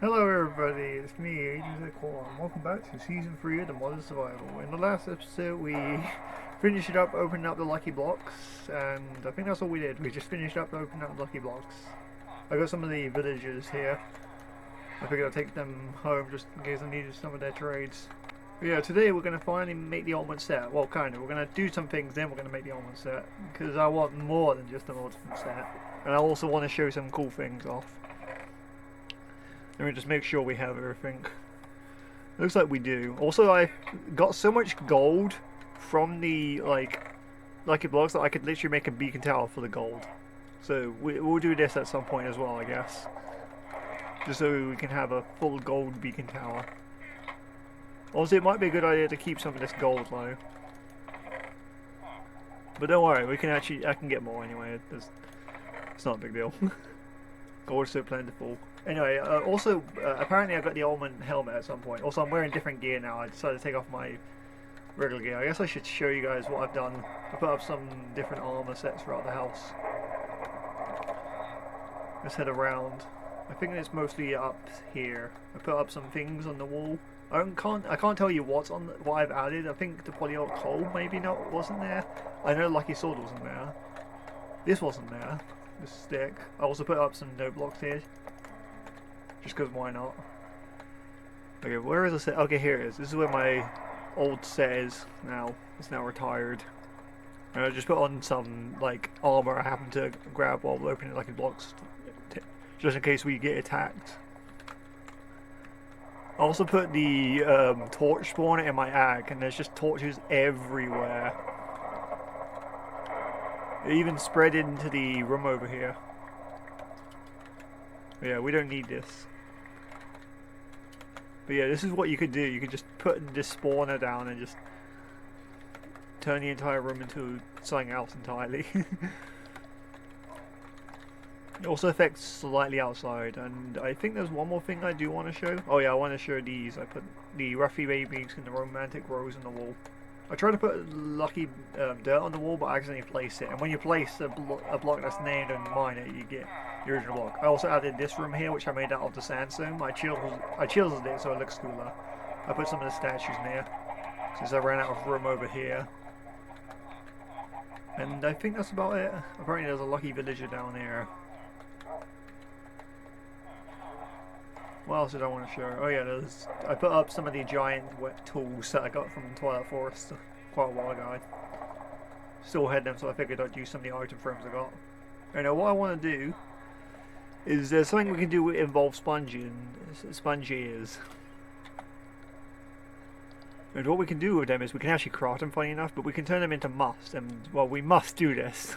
Hello everybody, it's me, Agents Core, and welcome back to Season 3 of the Modern Survival. In the last episode we finished it up opening up the lucky blocks, and I think that's all we did. We just finished up opening up the lucky blocks. I got some of the villagers here. I figured I'd take them home just in case I needed some of their trades. But yeah, today we're going to finally make the ultimate set. Well, kind of. We're going to do some things, then we're going to make the ultimate set. Because I want more than just an ultimate set. And I also want to show some cool things off. Let me just make sure we have everything. Looks like we do. Also, I got so much gold from the lucky blocks that I could literally make a beacon tower for the gold. So we'll do this at some point as well, I guess. Just so we can have a full gold beacon tower. Also, it might be a good idea to keep some of this gold though. But don't worry, we can I can get more anyway. It's not a big deal. Gold is so plentiful. Anyway, also, apparently I got the almond helmet at some point. Also, I'm wearing different gear now. I decided to take off my regular gear. I guess I should show you guys what I've done. I put up some different armor sets throughout the house. Let's head around. I think it's mostly up here. I put up some things on the wall. I can't tell you what I've added. I think the polyol coal maybe wasn't there. I know Lucky Sword wasn't there. This wasn't there. This stick. I also put up some note blocks here. Just because why not? Okay, where is the set? Okay, here it is. This is where my old set is now. It's now retired. And I just put on some armor I happened to grab while opening lucky blocks, just in case we get attacked. I also put the torch spawner in my ag, and there's just torches everywhere. It even spread into the room over here. But yeah, we don't need this. But yeah, this is what you could do. You could just put this spawner down and just turn the entire room into something else entirely. It also affects slightly outside, and I think there's one more thing I do want to show. Oh yeah, I want to show these. I put the Ruffy babies and the romantic rose on the wall. I tried to put lucky dirt on the wall, but I accidentally placed it. And when you place a block that's named and mine it, you get the original block. I also added this room here, which I made out of the sandstone. I chiseled it so it looks cooler. I put some of the statues near, since I ran out of room over here. And I think that's about it. Apparently there's a lucky villager down there. What else did I want to show? Oh yeah, I put up some of the giant wet tools that I got from Twilight Forest quite a while ago. I still had them, so I figured I'd use some of the item frames I got. Anyway, what I want to do is there's something we can do that involves sponges. And what we can do with them is we can actually craft them, funny enough, but we can turn them into must, and well, we must do this.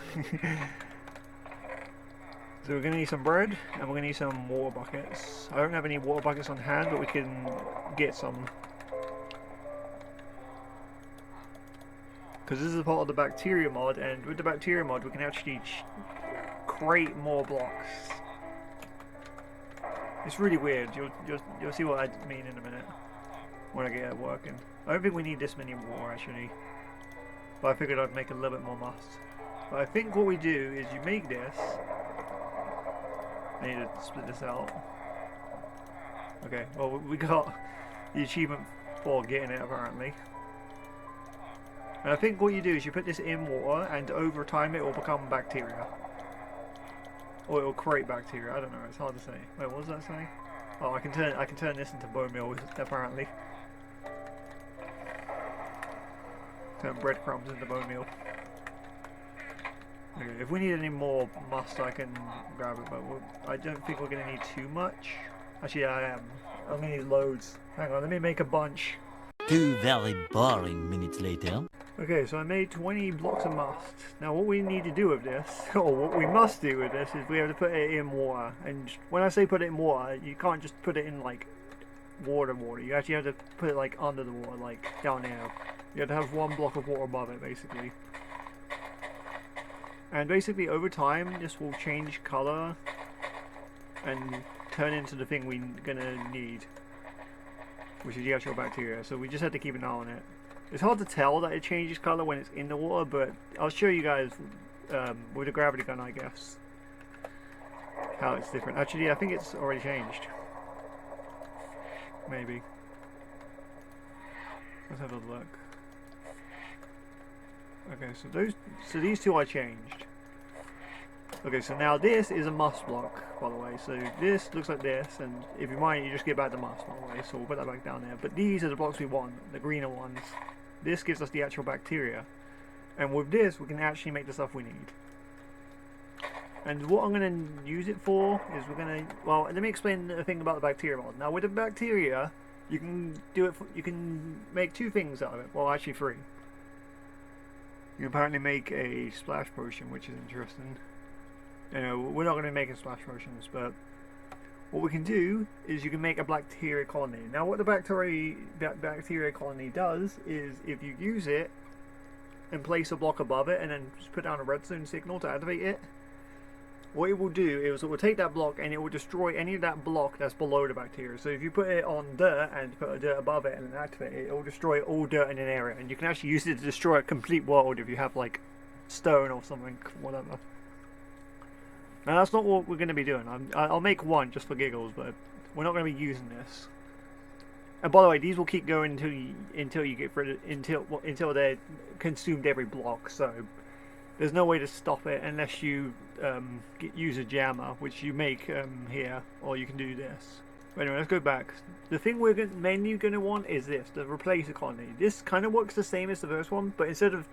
So we're going to need some bread, and we're going to need some water buckets. I don't have any water buckets on hand, but we can get some. Because this is a part of the bacteria mod, and with the bacteria mod we can actually create more blocks. It's really weird. You'll see what I mean in a minute when I get it working. I don't think we need this many more actually, but I figured I'd make a little bit more must. But I think what we do is you make this. I need to split this out. Okay, well we got the achievement for getting it apparently. And I think what you do is you put this in water, and over time it will become bacteria. Or it will create bacteria, I don't know, it's hard to say. Wait, what does that say? Oh, I can turn this into bone meal apparently. Turn breadcrumbs into bone meal. Okay, if we need any more must, I can grab it, but I don't think we're going to need too much. Actually, I am. I'm going to need loads. Hang on, let me make a bunch. 2 very boring minutes later. Okay, so I made 20 blocks of must. Now what we need to do with this, or what we must do with this, is we have to put it in water. And when I say put it in water, you can't just put it in water. You actually have to put it under the water, down there. You have to have one block of water above it, basically. And basically over time this will change colour and turn into the thing we're gonna need, which is the actual bacteria. So we just have to keep an eye on it. It's hard to tell that it changes colour when it's in the water, but I'll show you guys with a gravity gun, I guess, how it's different. Actually, I think it's already changed. maybe. Let's have a look. Okay, so these two I changed. Okay, so now this is a must block, by the way. So this looks like this, and if you mind, you just get back the must, by the way. So we'll put that back down there. But these are the blocks we want, the greener ones. This gives us the actual bacteria, and with this, we can actually make the stuff we need. And what I'm going to use it for is we're going to, well, let me explain the thing about the bacteria mod. Now with the bacteria, you can do it. You can make two things out of it. Well, actually three. You can apparently make a splash potion, which is interesting. You know, we're not going to be making splash potions, but what we can do is you can make a bacteria colony. Now, what the bacteria colony does is, if you use it and place a block above it, and then just put down a redstone signal to activate it, what it will do is it will take that block and it will destroy any of that block that's below the bacteria. So if you put it on dirt and put a dirt above it and then activate it, it will destroy all dirt in an area. And you can actually use it to destroy a complete world if you have like stone or something, whatever. Now that's not what we're going to be doing. I'll make one just for giggles, but we're not going to be using this. And by the way, these will keep going until you get rid of, until they're consumed every block. So there's no way to stop it unless you use a jammer, which you make here, or you can do this. But anyway, let's go back. The thing we're mainly going to want is this, the replace economy. This kind of works the same as the first one, but instead of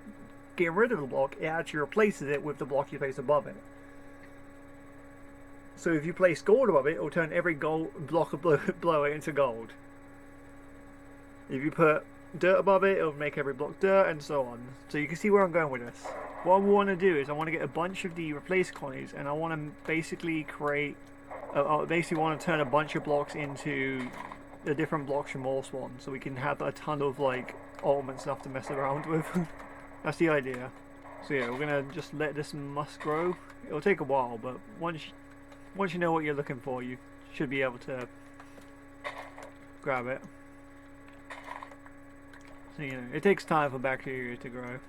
getting rid of the block, it actually replaces it with the block you place above it. So if you place gold above it, it will turn every gold block below it into gold. If you put dirt above it, it'll make every block dirt, and so on. So you can see where I'm going with this. What I want to do is I want to get a bunch of the replace colonies, and I want to basically create, I basically want to turn a bunch of blocks into the different blocks from all spawn, so we can have a ton of like ultimate stuff to mess around with. That's the idea. So yeah, we're gonna just let this must grow. It'll take a while, but once you know what you're looking for, you should be able to grab it. So, you know, it takes time for bacteria to grow.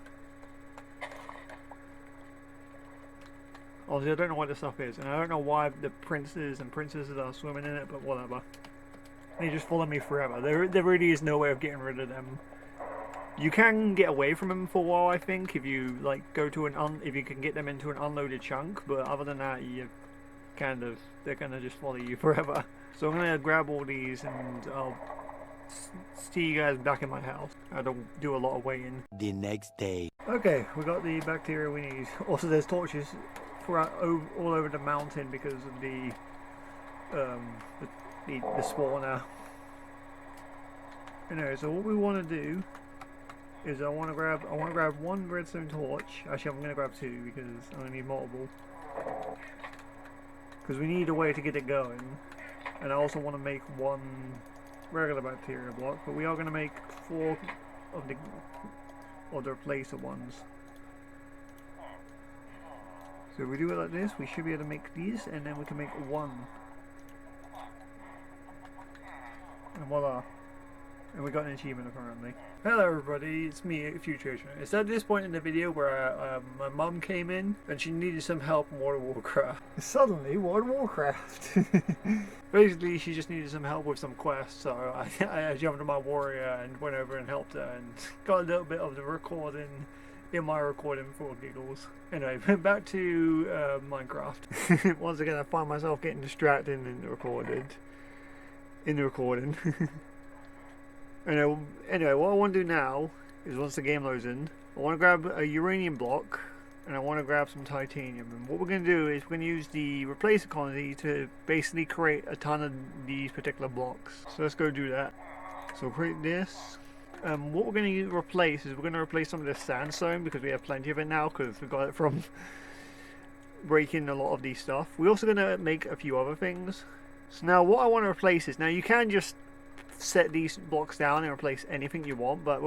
Obviously, I don't know what this stuff is, and I don't know why the princes and princesses are swimming in it, but whatever. They just follow me forever. There really is no way of getting rid of them. You can get away from them for a while, I think, if you like go to if you can get them into an unloaded chunk. But other than that, they're gonna just follow you forever. So I'm gonna grab all these, and I'll see you guys back in my house. I don't do a lot of waiting. The next day. Okay, we got the bacteria we need. Also, there's torches throughout all over the mountain because of the spawner. Anyway, so what we want to do is I want to grab one redstone torch. Actually, I'm going to grab two because I'm going to need multiple. Because we need a way to get it going. And I also want to make one regular bacteria block, but we are going to make 4 of the replacer ones. So if we do it like this, we should be able to make these, and then we can make one. And voila. And we got an achievement apparently. Hello everybody, it's me, Future. It's at this point in the video where my mum came in and she needed some help in World of Warcraft. Suddenly, World of Warcraft! Basically, she just needed some help with some quests, so I jumped on my warrior and went over and helped her and got a little bit of the recording in my recording for giggles. Anyway, back to Minecraft. Once again, I find myself getting distracted in the recording. Anyway, what I want to do now is once the game loads in, I want to grab a uranium block and I want to grab some titanium. And what we're going to do is we're going to use the replacer colony to basically create a ton of these particular blocks. So let's go do that. So we'll create this. What we're going to replace is we're going to replace some of this sandstone because we have plenty of it now because we got it from breaking a lot of these stuff. We're also going to make a few other things. So now what I want to replace is, now you can just set these blocks down and replace anything you want, but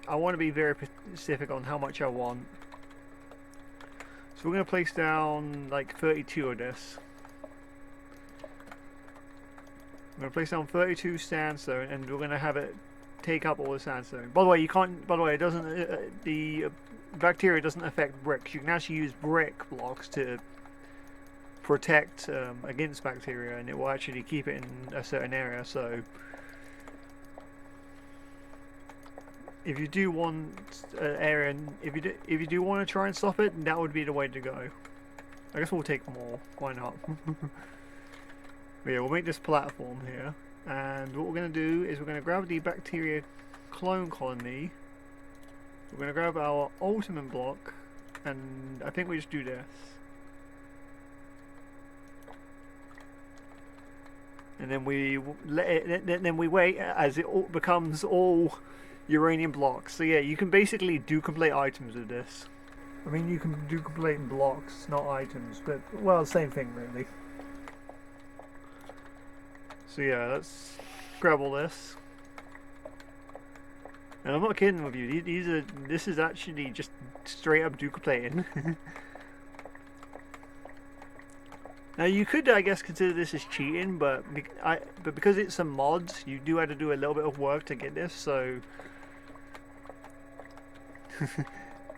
I want to be very specific on how much I want. So we're going to place down like 32 of this. I'm going to place down 32 sandstone, and we're going to have it take up all the sandstone. By the way, it doesn't, the bacteria doesn't affect bricks. You can actually use brick blocks to protect against bacteria, and it will actually keep it in a certain area. So if you do want an area, if you do want to try and stop it, that would be the way to go. I guess we'll take more. Why not? But yeah, we'll make this platform here, and what we're going to do is we're going to grab the bacteria clone colony. We're going to grab our ultimate block, and I think we just do this. And then we let it. Then we wait as it becomes all uranium blocks. So yeah, you can basically duplicate items with this. I mean, you can duplicate blocks, not items, but well, same thing really. So yeah, let's grab all this. And I'm not kidding with you. This is actually just straight up duplicating. Now you could, I guess, consider this as cheating, but because it's some mods, you do have to do a little bit of work to get this. So,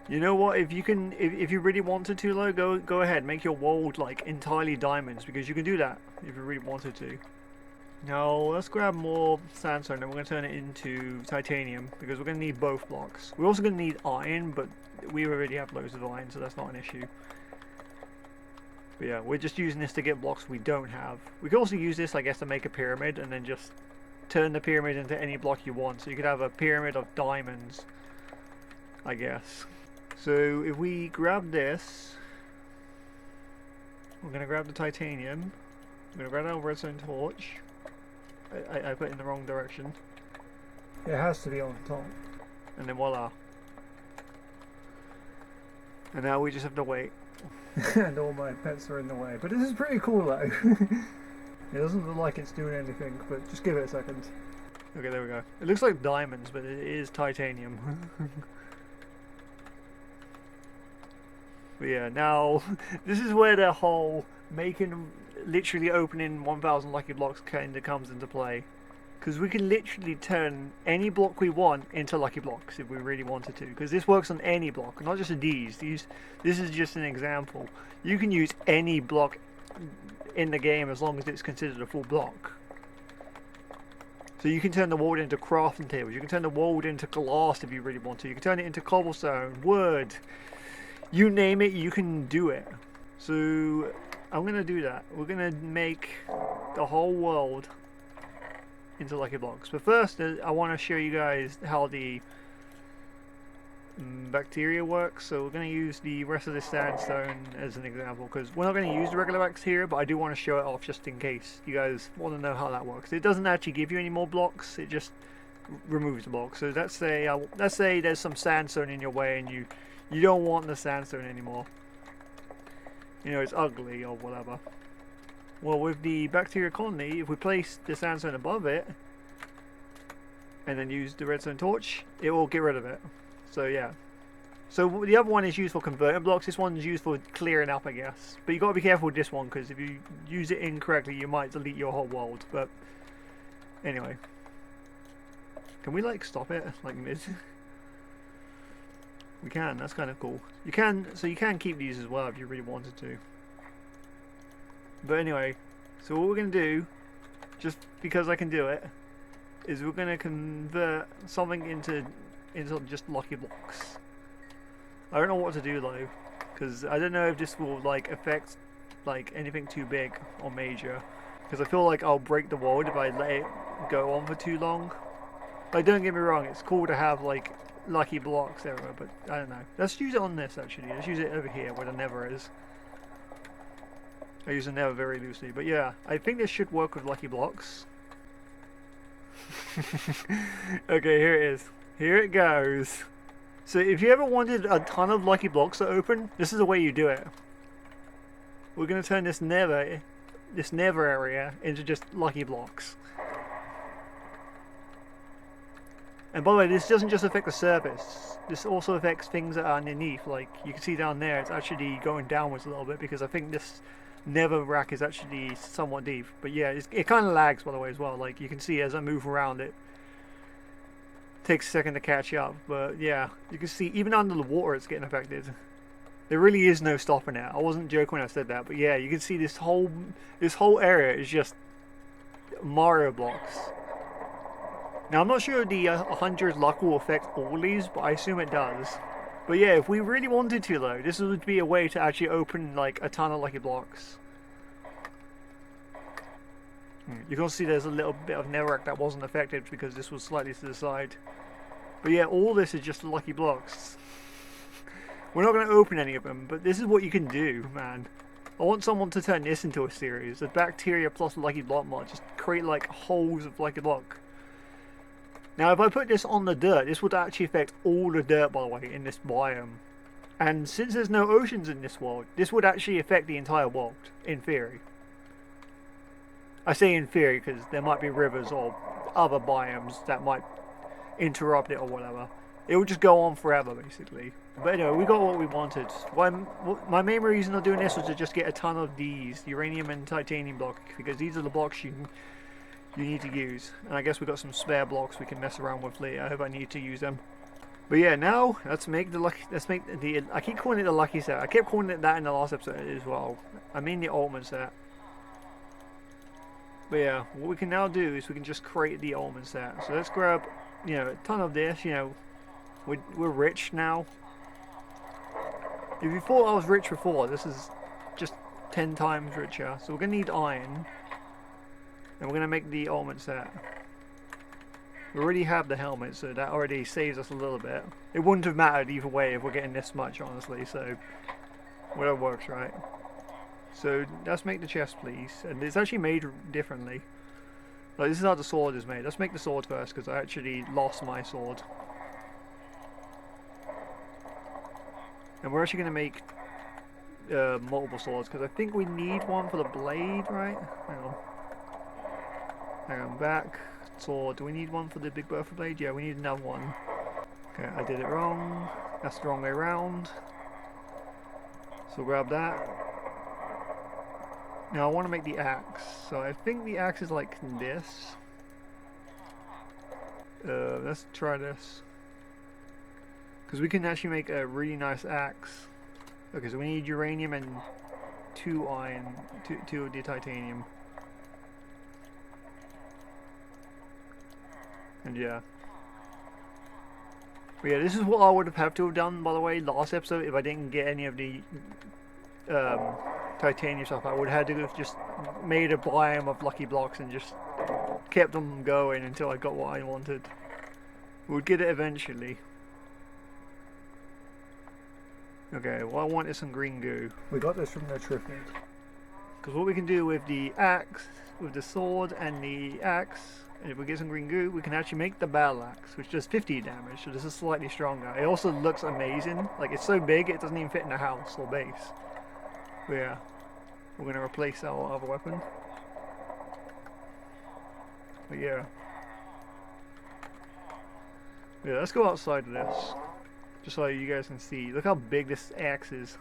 you know what? If you really wanted to, though, go ahead, make your world like entirely diamonds, because you can do that if you really wanted to. Now let's grab more sandstone, and we're going to turn it into titanium because we're going to need both blocks. We're also going to need iron, but we already have loads of iron, so that's not an issue. But yeah, we're just using this to get blocks we don't have. We can also use this, I guess, to make a pyramid and then just turn the pyramid into any block you want. So you could have a pyramid of diamonds, I guess. So if we grab this, we're going to grab the titanium. We're going to grab our redstone torch. I put it in the wrong direction. It has to be on top. And then voila. And now we just have to wait. And all my pets are in the way. But this is pretty cool though. It doesn't look like it's doing anything, but just give it a second. Okay, there we go. It looks like diamonds, but it is titanium. But yeah, now this is where the whole literally opening 1000 lucky blocks kind of comes into play. Because we can literally turn any block we want into lucky blocks if we really wanted to. Because this works on any block, not just these. This is just an example. You can use any block in the game as long as it's considered a full block. So you can turn the world into crafting tables. You can turn the world into glass if you really want to. You can turn it into cobblestone, wood. You name it, you can do it. So I'm going to do that. We're going to make the whole world into lucky blocks. But first, I want to show you guys how the bacteria works. So we're going to use the rest of the sandstone as an example, because we're not going to use the regular bacteria, but I do want to show it off just in case you guys want to know how that works. It doesn't actually give you any more blocks, it just removes the blocks. So let's say there's some sandstone in your way and you don't want the sandstone anymore. You know, it's ugly or whatever. Well, with the bacteria colony, if we place the sandstone above it and then use the redstone torch, it will get rid of it. So yeah. So the other one is used for converting blocks. This one's used for clearing up, I guess. But you got to be careful with this one, because if you use it incorrectly, you might delete your whole world. But anyway, can we like stop it like mid? We can. That's kind of cool. You can keep these as well if you really wanted to. But anyway, so what we're going to do, just because I can do it, is we're going to convert something into just lucky blocks. I don't know what to do though, because I don't know if this will like affect like anything too big or major, because I feel like I'll break the world if I let it go on for too long. Like, don't get me wrong, it's cool to have like lucky blocks everywhere, but I don't know. Let's use it on this actually. Let's use it over here where the nether is. I use the nether very loosely, but yeah, I think this should work with lucky blocks. Okay, here it is. Here it goes. So if you ever wanted a ton of lucky blocks to open, this is the way you do it. We're going to turn this nether area into just lucky blocks. And by the way, this doesn't just affect the surface. This also affects things that are underneath. Like you can see down there, it's actually going downwards a little bit because I think this nether rack is actually somewhat deep. But yeah, it kind of lags by the way as well. Like you can see as I move around it. Takes a second to catch up, but yeah, you can see even under the water it's getting affected. There really is no stopping it. I wasn't joking when I said that, but yeah, you can see this whole area is just Mario blocks. Now I'm not sure the 100 luck will affect all these, but I assume it does. But yeah, if we really wanted to though, this would be a way to actually open like a ton of lucky blocks. You can see there's a little bit of netherrack that wasn't affected because this was slightly to the side. But yeah, all this is just lucky blocks. We're not going to open any of them, but this is what you can do, man. I want someone to turn this into a series. The bacteria plus lucky block mod. Just create like holes of lucky block. Now if I put this on the dirt, this would actually affect all the dirt, by the way, in this biome. And since there's no oceans in this world, this would actually affect the entire world, in theory. I say in theory because there might be rivers or other biomes that might interrupt it or whatever. It would just go on forever, basically. But anyway, we got what we wanted. My main reason of doing this was to just get a ton of these uranium and titanium blocks, because these are the blocks you need to use. And I guess we got some spare blocks we can mess around with later if I need to use them. But yeah, now let's make the I keep calling it the lucky set. I kept calling it that in the last episode as well. I mean the ultimate set. But yeah, what we can now do is we can just create the ultimate set. So let's grab, you know, a ton of this. You know, we're rich now. If you thought I was rich before, this is just 10 times richer. So we're gonna need iron, and we're gonna make the ultimate set. We already have the helmet, so that already saves us a little bit. It wouldn't have mattered either way if we're getting this much, honestly. So whatever works, right? So let's make the chest, please. And it's actually made differently. Like, this is how the sword is made. Let's make the sword first, because I actually lost my sword. And we're actually going to make multiple swords, because I think we need one for the blade, right? Hang on. Hang on, back. Sword. Do we need one for the big bertha blade? Yeah, we need another one. Okay, I did it wrong. That's the wrong way around. So grab that. Now I want to make the axe, so I think the axe is like this. Let's try this, because we can actually make a really nice axe. Okay, so we need uranium and 2 iron, 2 of the titanium. And yeah. But yeah, this is what I would have had to have done, by the way, last episode, if I didn't get any of the titanium stuff. I would have had to have just made a biome of lucky blocks and just kept them going until I got what I wanted. We'll get it eventually. Okay, what I want is some green goo. We got this from the Trifid. Because what we can do with the axe, with the sword and the axe, and if we get some green goo, we can actually make the battle axe, which does 50 damage, so this is slightly stronger. It also looks amazing. Like, it's so big it doesn't even fit in a house or base. But yeah, we're going to replace our other weapon. But yeah. Yeah, let's go outside of this, just so you guys can see. Look how big this axe is.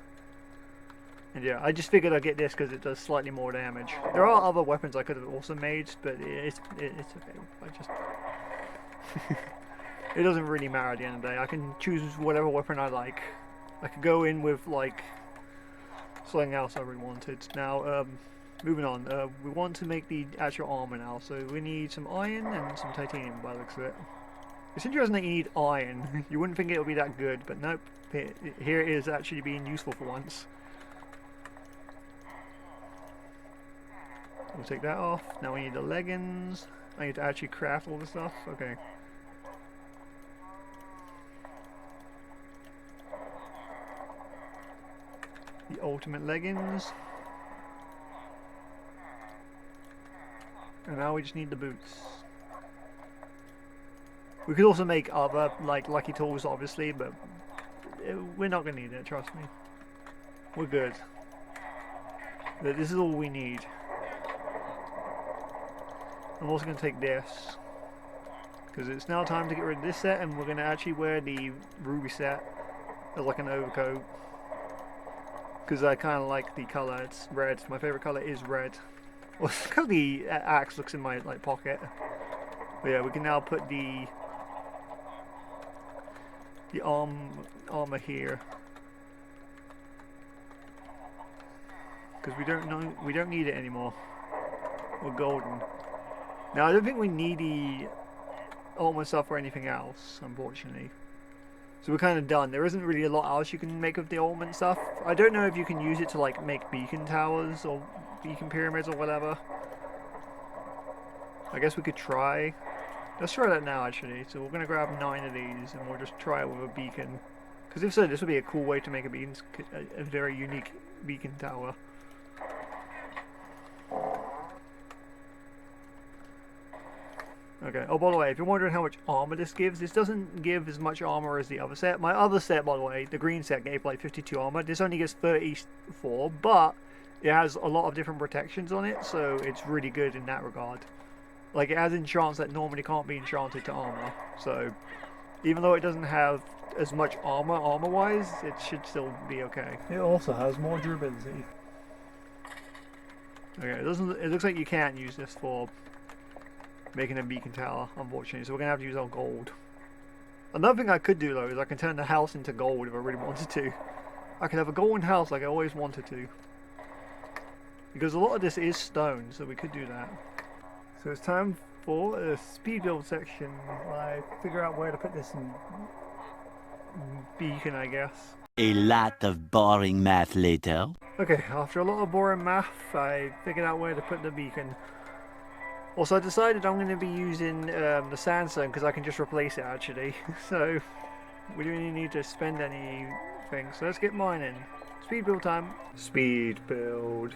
And yeah, I just figured I'd get this because it does slightly more damage. There are other weapons I could have also made, but it's okay. I just it doesn't really matter at the end of the day. I can choose whatever weapon I like. I could go in with like something else I really wanted. Now, moving on. We want to make the actual armor now, so we need some iron and some titanium by the looks of it. It's interesting that you need iron. You wouldn't think it would be that good, but nope. Here it is actually being useful for once. We'll take that off. Now we need the leggings. I need to actually craft all this stuff. Okay. The ultimate leggings. And now we just need the boots. We could also make other, like, lucky tools, obviously, but we're not going to need it, trust me. We're good. But this is all we need. I'm also going to take this, because it's now time to get rid of this set, and we're going to actually wear the ruby set as like an overcoat, because I kind of like the colour. It's red. My favourite colour is red. Well, because the axe looks in my like pocket. But yeah, we can now put the armor here, because we don't need it anymore. We're golden. Now I don't think we need the ultimate stuff or anything else, unfortunately. So we're kind of done. There isn't really a lot else you can make of the ultimate stuff. I don't know if you can use it to like make beacon towers or beacon pyramids or whatever. I guess we could try. Let's try that now actually. So we're going to grab 9 of these and we'll just try it with a beacon. Because if so, this would be a cool way to make a beacon, a very unique beacon tower. Okay, oh by the way, if you're wondering how much armor this gives, this doesn't give as much armor as the other set. My other set, by the way, the green set, gave like 52 armor. This only gives 34, but it has a lot of different protections on it, so it's really good in that regard. Like, it has enchants that normally can't be enchanted to armor, so even though it doesn't have as much armor-wise, it should still be okay. It also has more durability. Okay, it looks like you can't use this for making a beacon tower, unfortunately, so we're gonna have to use our gold. Another thing I could do though is I can turn the house into gold if I really wanted to. I could have a golden house like I always wanted to. Because a lot of this is stone, so we could do that. So it's time for a speed build section. I figure out where to put this in beacon, I guess. A lot of boring math later. Okay, after a lot of boring math, I figured out where to put the beacon. Also, I decided I'm going to be using the sandstone because I can just replace it actually. So we don't really need to spend anything. So let's get mining. Speed build time. Speed build.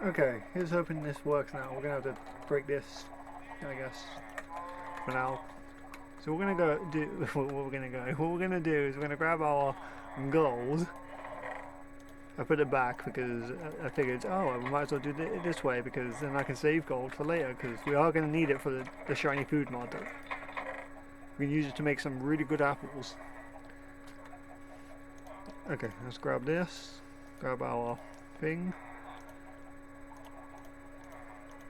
Okay, here's hoping this works now. We're gonna have to break this, I guess, for now. So we're gonna go do what we're gonna do is we're gonna grab our gold. I put it back because I figured, oh, we might as well do it this way because then I can save gold for later because we are gonna need it for the shiny food mod. We can use it to make some really good apples. Okay, let's grab this. Grab our thing.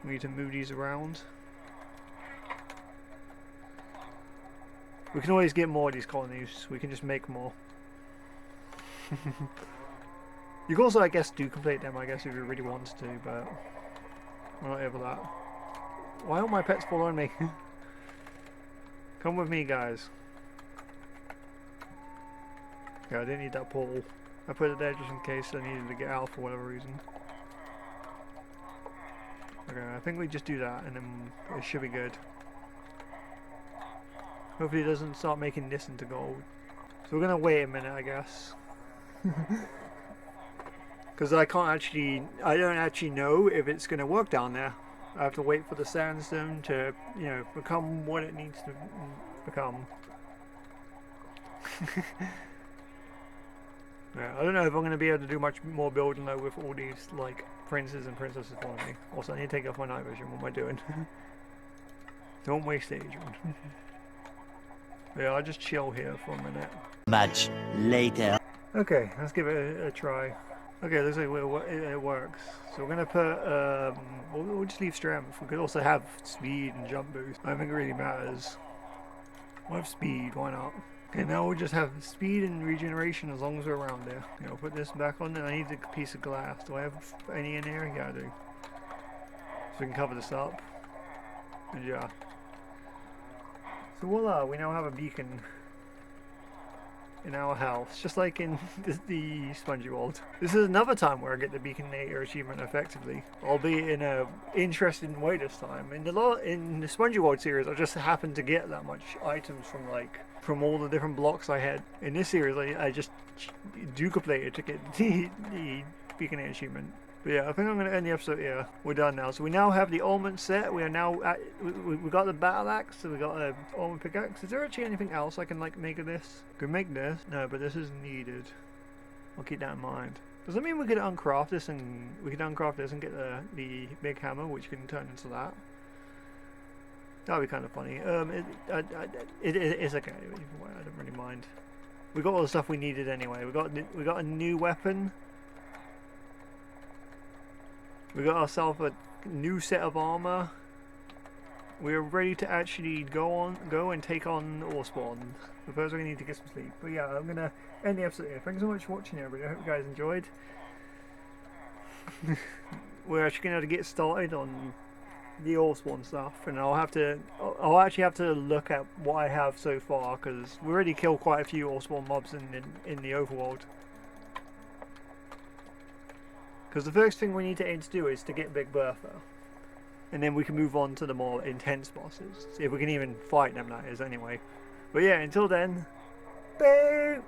We need to move these around. We can always get more of these colonies. We can just make more. You can also, I guess, duplicate them, I guess, if you really want to, but we're not here for that. Why aren't my pets following me? Come with me, guys. Yeah, I didn't need that portal. I put it there just in case I needed to get out for whatever reason. Okay, I think we just do that and then it should be good. Hopefully it doesn't start making this into gold. So we're gonna wait a minute, I guess. Because I don't actually know if it's gonna work down there. I have to wait for the sandstone to, you know, become what it needs to become. Yeah, I don't know if I'm going to be able to do much more building though with all these like princes and princesses following me. Also, I need to take off my night vision. What am I doing? Don't waste Adrian. Yeah, I'll just chill here for a minute. Much later. Okay, let's give it a try. Okay, looks like it works. So we're gonna put, we'll just leave strength. We could also have speed and jump boost. I don't think it really matters. We'll have speed, why not? Okay, now we'll just have speed and regeneration as long as we're around there. You know, put this back on, and I need a piece of glass. Do I have any in here? Yeah, I do. So we can cover this up. And yeah. So voila, we now have a beacon in our house, just like in the Spongy World. This is another time where I get the Beaconator achievement effectively, albeit in a interesting way this time. In the Spongy World series, I just happened to get that much items from all the different blocks I had. In this series, I just duplicated to get the Beaconator achievement. But yeah, I think I'm going to end the episode here. We're done now. So we now have the almond set. We are now at, we got the battle axe. So we got the almond pickaxe. Is there actually anything else I can like make of this? Could make this. No, but this is needed. I'll keep that in mind. Does that mean we could uncraft this and get the big hammer, which can turn into that? That'd be kind of funny. It's okay. I don't really mind. We got all the stuff we needed anyway. We got a new weapon. We got ourselves a new set of armor. We're ready to actually go and take on Orspawn. But first we're gonna need to get some sleep. But yeah, I'm gonna end the episode here. Thanks so much for watching, everybody. I hope you guys enjoyed. We're actually gonna have to get started on the Orspawn stuff, and I'll actually have to look at what I have so far, because we already killed quite a few Orspawn mobs in the overworld. Because the first thing we need to aim to do is to get Big Bertha. And then we can move on to the more intense bosses. See if we can even fight them, that is, anyway. But yeah, until then, boop!